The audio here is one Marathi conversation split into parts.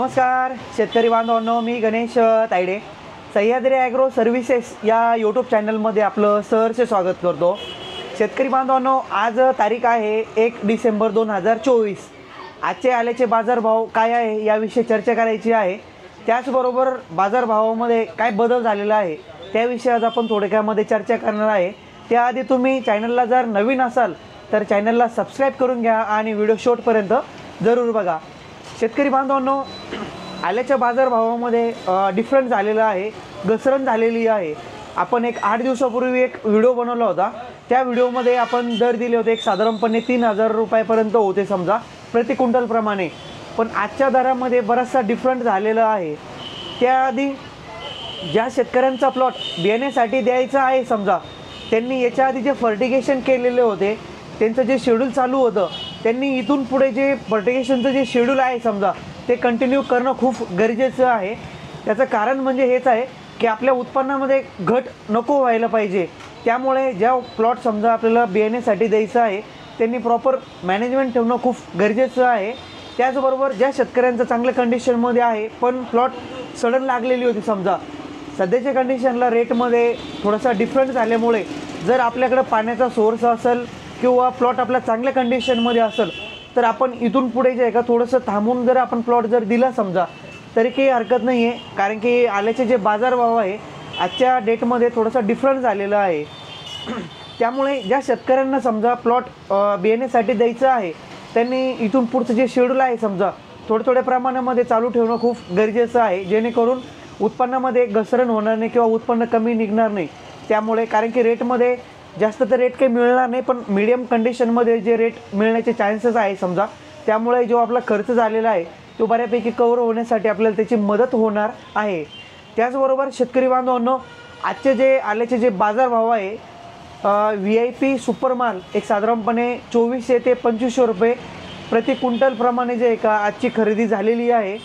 नमस्कार शेतकरी बांधवांनो, मी गणेश तायडे सह्याद्री ॲग्रो सर्व्हिसेस या यूट्यूब चॅनलमध्ये आपलं सहर्ष स्वागत करतो। शेतकरी बांधवांनो, आज तारीख आहे 1 डिसेंबर 2024। आजचे आल्याचे बाजारभाव काय आहे याविषयी चर्चा करायची आहे। त्याचबरोबर बाजारभावामध्ये काय बदल झालेला आहे त्याविषयी आज आपण थोडक्यामध्ये चर्चा करणार आहे। त्याआधी तुम्ही चॅनलला जर नवीन असाल तर चॅनलला सबस्क्राईब करून घ्या आणि व्हिडिओ शेवटपर्यंत जरूर बघा। शेतकरी बांधवांनो, आल्याच्या बाजारभावामध्ये डिफरन्स झालेला आहे, घसरण झालेली आहे। आपण एक 8 दिवसापूर्वी एक व्हिडिओ बनवला होता। त्या व्हिडिओमध्ये आपण दर दिले होते एक साधारणपणे 3000 रुपयापर्यंत होते समजा प्रति क्विंटल प्रमाणे, पण आजच्या दरामध्ये बराचसा डिफरंट झालेला आहे। त्याआधी ज्या शेतकऱ्यांचा प्लॉट बियाण्यासाठी द्यायचा आहे समजा, त्यांनी याच्या आधी जे फर्टिगेशन केलेले होते त्यांचं जे शेड्यूल चालू होतं, त्यांनी इथून पुढे जे फर्टिगेशनचं जे शेड्यूल आहे समजा ते कंटिन्यू करणं खूप गरजेचं आहे। त्याचं कारण म्हणजे हेच आहे की आपल्या उत्पन्नामध्ये घट नको व्हायला पाहिजे। त्यामुळे ज्या प्लॉट समजा आपल्याला बियाण्यासाठी द्यायचं आहे त्यांनी प्रॉपर मॅनेजमेंट ठेवणं खूप गरजेचं आहे। त्याचबरोबर ज्या शेतकऱ्यांचं चांगल्या कंडिशनमध्ये आहे पण प्लॉट सडन लागलेली होती समजा, सध्याच्या कंडिशनला रेटमध्ये थोडासा डिफरन्स झाल्यामुळे जर आपल्याकडे पाण्याचा सोर्स असेल किंवा प्लॉट आपल्या चांगल्या कंडिशनमध्ये असेल तर आपण इथून पुढे जे आहे का थोडंसं थांबून जर आपण प्लॉट जर दिला समजा तरी काही हरकत नाही आहे। कारण की आल्याचे जे बाजारभाव आहे आजच्या डेटमध्ये थोडासा डिफरन्स झालेला आहे। त्यामुळे ज्या शेतकऱ्यांना समजा प्लॉट बियाण्यासाठी द्यायचं आहे त्यांनी इथून पुढचं जे शेड्यूल आहे समजा थोड्या प्रमाणामध्ये चालू ठेवणं खूप गरजेचं आहे, जेणेकरून उत्पन्नामध्ये घसरण होणार नाही किंवा उत्पन्न कमी निघणार नाही। त्यामुळे कारण की रेटमध्ये जास्त तर रेट काही मिळणार नाही, पण मीडियम कंडिशनमध्ये जे रेट मिळण्याचे चान्सेस आहे समजा, त्यामुळे जो आपला खर्च झालेला आहे तो बऱ्यापैकी कव्हर होण्यासाठी आपल्याला त्याची मदत होणार आहे। त्याचबरोबर शेतकरी बांधवांनो, आजचे जे आल्याचे जे बाजारभाव आहे VIP सुपर माल एक साधारणपणे 2400 ते 2500 रुपये प्रति क्विंटल प्रमाणे जे आहे का आजची खरेदी झालेली आहे।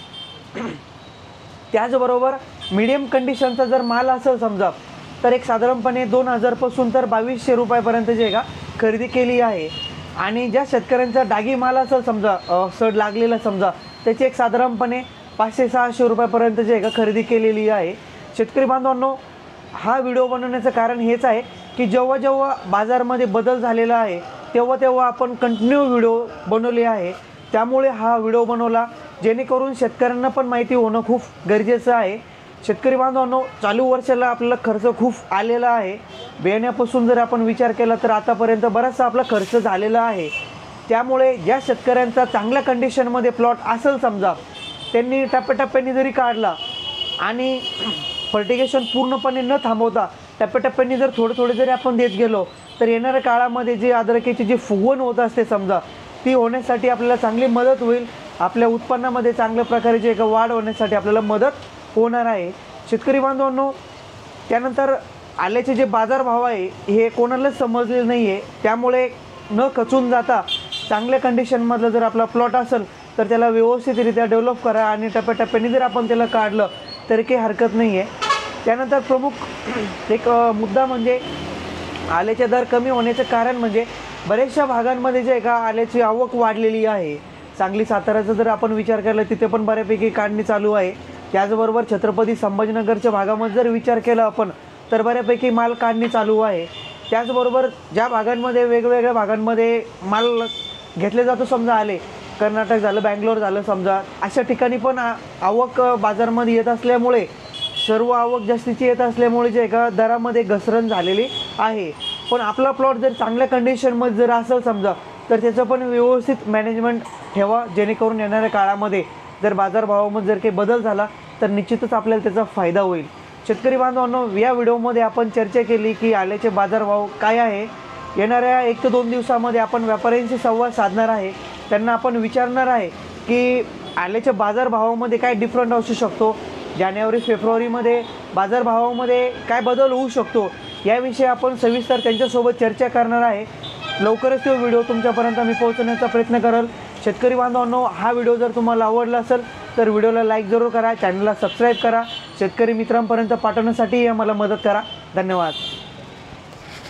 त्याचबरोबर मीडियम कंडिशनचा जर माल असेल समजा तर एक साधारणपणे 2000 पासून तर 2200 रुपयापर्यंत जे आहे का खरेदी केली आहे। आणि ज्या शेतकऱ्यांचा डागी माल असेल समजा सड लागलेला समजा त्याची एक साधारणपणे 500-600 रुपयापर्यंत जे आहे का खरेदी केलेली आहे। शेतकरी बांधवांनो, हा व्हिडिओ बनवण्याचं कारण हेच आहे की जेव्हा जेव्हा बाजारामध्ये बदल झालेला आहे तेव्हा आपण कंटिन्यू व्हिडिओ बनवले आहे। त्यामुळे हा व्हिडिओ बनवला जेणेकरून शेतकऱ्यांना पण माहिती होणं खूप गरजेचं आहे। शेतकरी बांधवांनो, चालू वर्षाला आपल्याला खर्च खूप आलेला आहे। बियाण्यापासून जर आपण विचार केला तर आतापर्यंत बराचसा आपला खर्च झालेला आहे। त्यामुळे ज्या शेतकऱ्यांचा चांगल्या कंडिशनमध्ये प्लॉट असेल समजा त्यांनी टप्प्याटप्प्याने जरी काढला आणि फर्टिगेशन पूर्णपणे न थांबवता टप्प्याटप्प्याने जर थोडे जरी आपण देत गेलो तर येणाऱ्या काळामध्ये जे अद्रकीची जी फुगवण होत असते समजा ती होण्यासाठी आपल्याला चांगली मदत होईल। आपल्या उत्पन्नामध्ये चांगल्या प्रकारे जे का वाढ होण्यासाठी आपल्याला मदत होणार आहे। शेतकरी बांधवांनो, त्यानंतर आल्याचे जे बाजारभाव आहे हे कोणालाच समजले नाही आहे। त्यामुळे न खचून जाता चांगल्या कंडिशनमधलं जर आपला प्लॉट असेल तर त्याला व्यवस्थितरित्या डेव्हलप करा आणि टप्प्याटप्प्याने जर आपण त्याला काढलं तरी काही हरकत नाही आहे। त्यानंतर प्रमुख एक मुद्दा म्हणजे आल्याचे दर कमी होण्याचं कारण म्हणजे बऱ्याचशा भागांमध्ये जे आहे का आल्याची आवक वाढलेली आहे। सांगली साताराचा जर आपण विचार केला तिथे पण बऱ्यापैकी काढणी चालू आहे। त्याचबरोबर छत्रपती संभाजीनगरच्या भागामध्ये जर विचार केला आपण तर बऱ्यापैकी माल काढणी चालू आहे। त्याचबरोबर ज्या भागांमध्ये वेगवेगळ्या भागांमध्ये माल घेतले जातो समजा आले, कर्नाटक झालं, बँगलोर झालं समजा, अशा ठिकाणी पण आवक बाजारामध्ये येत असल्यामुळे सर्व आवक जास्तीची येत असल्यामुळे जे का दरामध्ये घसरण झालेली आहे। पण आपला प्लॉट जर चांगल्या कंडिशनमध्ये जर असेल समजा तर त्याचं पण व्यवस्थित मॅनेजमेंट ठेवा, जेणेकरून येणाऱ्या काळामध्ये जर बाजारभावामध्ये जर काही बदल झाला तर निश्चितच आपल्याला त्याचा फायदा होईल। शेतकरी बांधवांनो, या व्हिडिओमध्ये आपण चर्चा केली की आल्याचे बाजारभाव काय आहे। येणाऱ्या 1 ते 2 दिवसामध्ये आपण व्यापाऱ्यांशी संवाद साधणार आहे, त्यांना आपण विचारणार आहे की आल्याच्या बाजारभावामध्ये काय डिफरंट असू शकतो, जानेवारी फेब्रुवारीमध्ये बाजारभावामध्ये काय बदल होऊ शकतो याविषयी आपण सविस्तर त्यांच्यासोबत चर्चा करणार आहे। लवकरच तो व्हिडिओ तुमच्यापर्यंत मी पोहोचवण्याचा प्रयत्न करेल। शेतकरी बांधवांनो, हा व्हिडिओ जर तुम्हाला आवडला असेल तर व्हिडिओला लाईक जरूर करा, चॅनलला सबस्क्राईब करा, शेतकरी मित्रांपर्यंत पाठवण्यासाठी आम्हाला मदत करा। धन्यवाद।